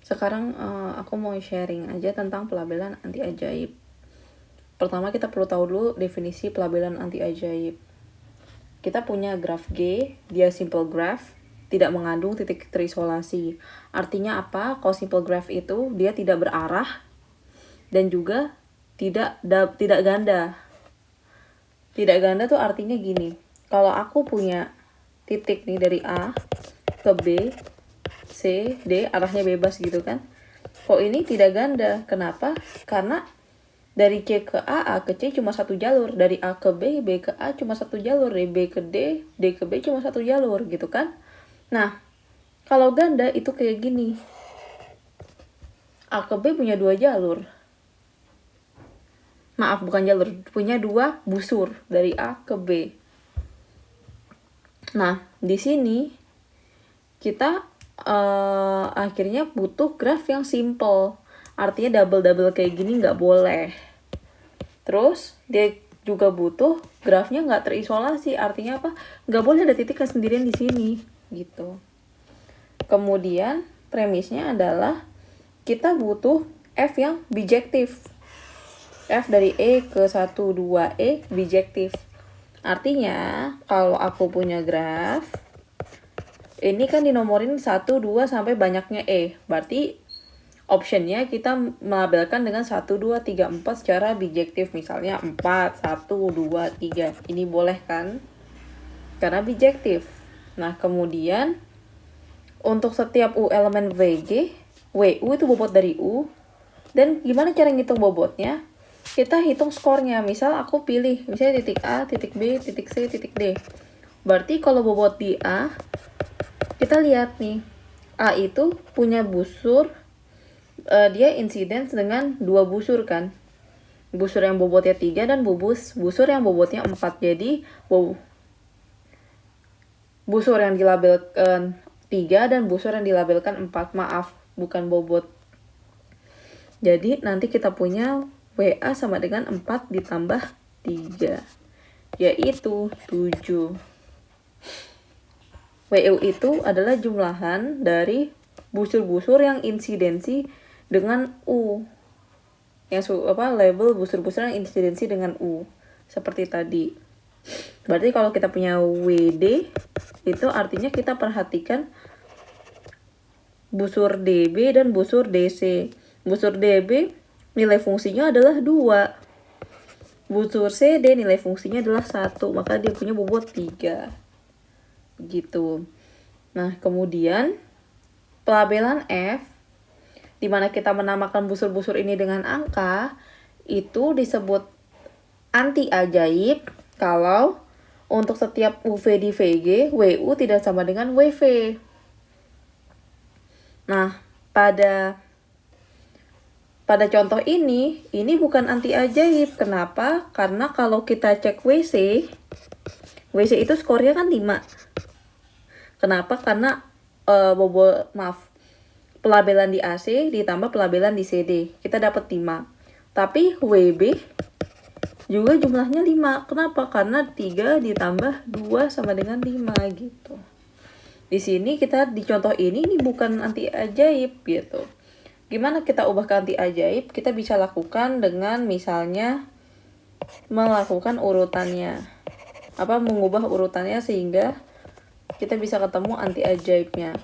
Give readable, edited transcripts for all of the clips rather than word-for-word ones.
Sekarang aku mau sharing aja tentang pelabelan anti ajaib. Pertama kita perlu tahu dulu definisi pelabelan anti ajaib. Kita punya graf G, dia simple graph, tidak mengandung titik terisolasi. Artinya apa? Kalau simple graph itu dia tidak berarah dan juga tidak ganda. Tidak ganda tuh artinya gini. Kalau aku punya titik nih dari A ke B, C, D, arahnya bebas gitu kan. Kok ini tidak ganda? Kenapa? Karena dari C ke A ke C cuma satu jalur. Dari A ke B ke A cuma satu jalur. Dari B ke D ke B cuma satu jalur gitu kan. Nah, kalau ganda itu kayak gini. A ke B punya dua jalur. Maaf, bukan jalur. Punya dua busur dari A ke B. Nah, di sini kita akhirnya butuh graf yang simple. Artinya double kayak gini nggak boleh. Terus dia juga butuh grafnya nggak terisolasi. Artinya apa? Nggak boleh ada titik sendirian di sini gitu. Kemudian premisnya adalah kita butuh F yang bijektif. F dari E ke 1, 2, E bijektif. Artinya kalau aku punya graf, ini kan dinomorin 1, 2 sampai banyaknya E. Berarti optionnya kita melabelkan dengan 1, 2, 3, 4 secara bijektif. Misalnya 4, 1, 2, 3. Ini boleh kan? Karena bijektif. Nah, kemudian untuk setiap U elemen VG, WU itu bobot dari U. Dan gimana cara ngitung bobotnya? Kita hitung skornya. Misal aku pilih, misalnya titik A, titik B, titik C, titik D. Berarti kalau bobot di A, kita lihat nih, A itu punya busur, dia incidence dengan dua busur kan. Busur yang bobotnya 3 dan busur yang bobotnya 4. Jadi busur yang dilabelkan 3 dan busur yang dilabelkan 4. Maaf, bukan bobot. Jadi nanti kita punya WA sama dengan 4 ditambah 3, yaitu 7. WU itu adalah jumlahan dari busur-busur yang insidensi dengan U. Yang label busur-busur yang insidensi dengan U. Seperti tadi. Berarti kalau kita punya WD, itu artinya kita perhatikan busur DB dan busur DC. Busur DB nilai fungsinya adalah 2. Busur CD nilai fungsinya adalah 1. Maka dia punya bobot 3. Gitu. Nah, kemudian pelabelan F, di mana kita menamakan busur-busur ini dengan angka, itu disebut anti ajaib kalau untuk setiap UV di VG, WU tidak sama dengan WV. Nah, pada contoh ini bukan anti ajaib. Kenapa? Karena kalau kita cek WC itu skornya kan 5. Kenapa? Karena pelabelan di AC ditambah pelabelan di CD. Kita dapat 5. Tapi WB juga jumlahnya 5. Kenapa? Karena 3 ditambah 2 sama dengan 5 gitu. Di sini kita di contoh ini bukan anti ajaib gitu. Gimana kita ubah ke anti ajaib? Kita bisa lakukan dengan misalnya melakukan urutannya. Mengubah urutannya sehingga kita bisa ketemu anti ajaibnya.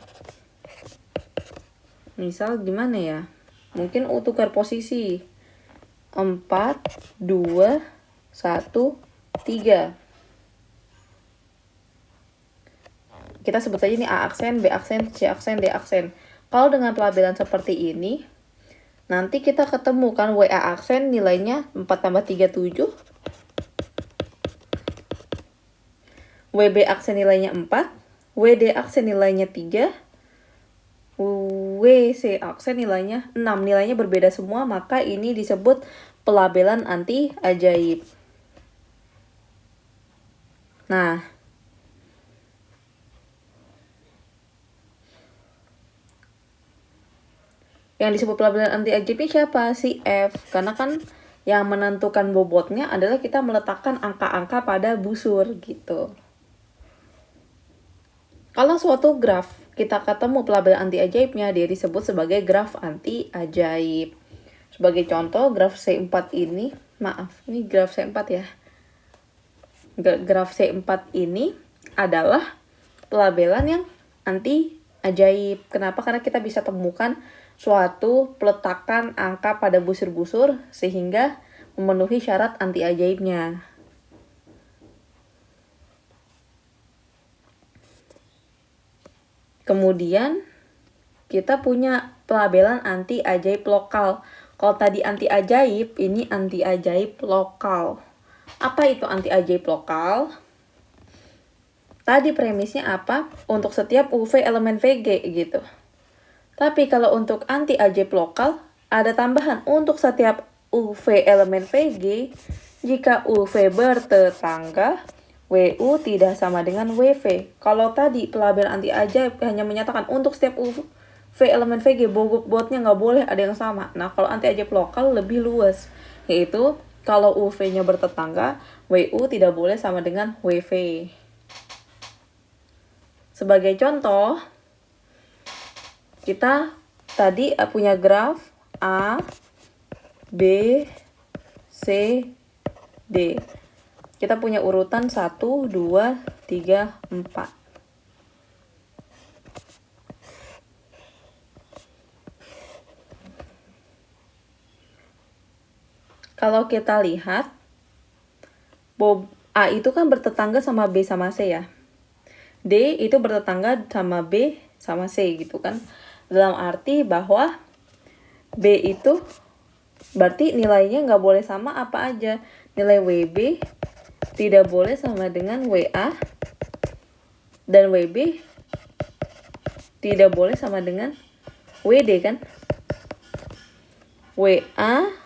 Misal gimana ya? Mungkin tukar posisi. 4, 2, 1, 3. Kita sebut saja ini A aksen, B aksen, C aksen, D aksen. Kalau dengan pelabelan seperti ini, nanti kita ketemu kan WA aksen nilainya 4 tambah 3, 7. WB aksen nilainya 4. WD aksen nilainya 3. WC aksen nilainya 6. Nilainya berbeda semua, maka ini disebut pelabelan anti ajaib. Nah, yang disebut pelabelan anti ajaib ini siapa? Si F. Karena kan yang menentukan bobotnya adalah kita meletakkan angka-angka pada busur gitu. Kalau suatu graf kita ketemu pelabelan anti ajaibnya, dia disebut sebagai graf anti ajaib. Sebagai contoh, graf C4 ini, ini graf C4 ya. Graf C4 ini adalah pelabelan yang anti ajaib. Kenapa? Karena kita bisa temukan suatu peletakan angka pada busur-busur sehingga memenuhi syarat anti ajaibnya. Kemudian kita punya pelabelan anti ajaib lokal. Kalau tadi anti ajaib, ini anti ajaib lokal. Apa itu anti ajaib lokal? Tadi premisnya apa? Untuk setiap UV elemen VG gitu. Tapi kalau untuk anti ajaib lokal, ada tambahan untuk setiap UV elemen VG, jika UV bertetangga, WU tidak sama dengan WV. Kalau tadi pelabelan anti ajaib hanya menyatakan untuk setiap UV elemen VG, bobotnya nggak boleh ada yang sama. Nah, kalau anti ajaib lokal lebih luas, yaitu kalau UV-nya bertetangga, WU tidak boleh sama dengan WV. Sebagai contoh, kita tadi punya graf A, B, C, D. Kita punya urutan 1, 2, 3, 4. Kalau kita lihat, A itu kan bertetangga sama B sama C ya. D itu bertetangga sama B sama C gitu kan. Dalam arti bahwa B itu berarti nilainya nggak boleh sama apa aja. Nilai WB tidak boleh sama dengan WA. Dan WB tidak boleh sama dengan WD kan. WA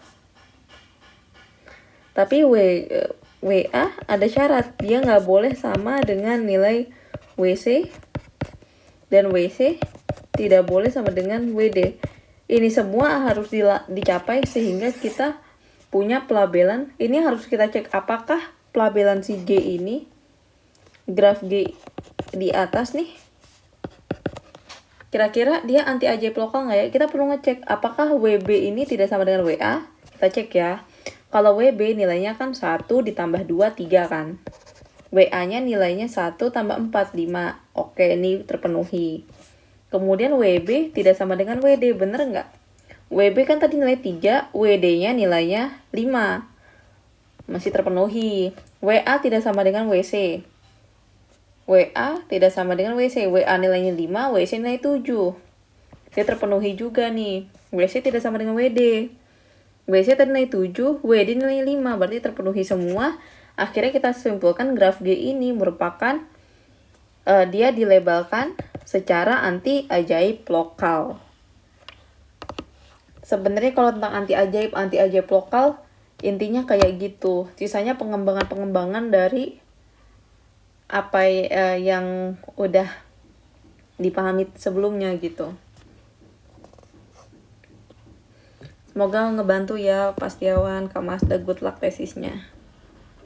tapi WA ada syarat, dia nggak boleh sama dengan nilai WC, dan WC tidak boleh sama dengan WD. Ini semua harus dicapai sehingga kita punya pelabelan. Ini harus kita cek apakah pelabelan si G ini, graf G di atas nih, kira-kira dia anti ajaib lokal nggak ya? Kita perlu ngecek apakah WB ini tidak sama dengan WA. Kita cek ya. Kalau WB nilainya kan 1 ditambah 2, 3 kan. WA-nya nilainya 1 tambah 4, 5. Oke, ini terpenuhi. Kemudian WB tidak sama dengan WD, bener nggak? WB kan tadi nilai 3, WD-nya nilainya 5. Masih terpenuhi. WA tidak sama dengan WC. WA tidak sama dengan WC. WA nilainya 5, WC nilai 7. Dia terpenuhi juga nih. WC tidak sama dengan WD. WC tadi nilai 7, WD nilai 5, berarti terpenuhi semua. Akhirnya kita simpulkan graf G ini merupakan dia dilabelkan secara anti ajaib lokal. Sebenarnya kalau tentang anti ajaib lokal intinya kayak gitu. Sisanya pengembangan dari apa yang udah dipahami sebelumnya gitu. Semoga ngebantu ya Pak Setiawan, Kak Masda, good luck tesisnya.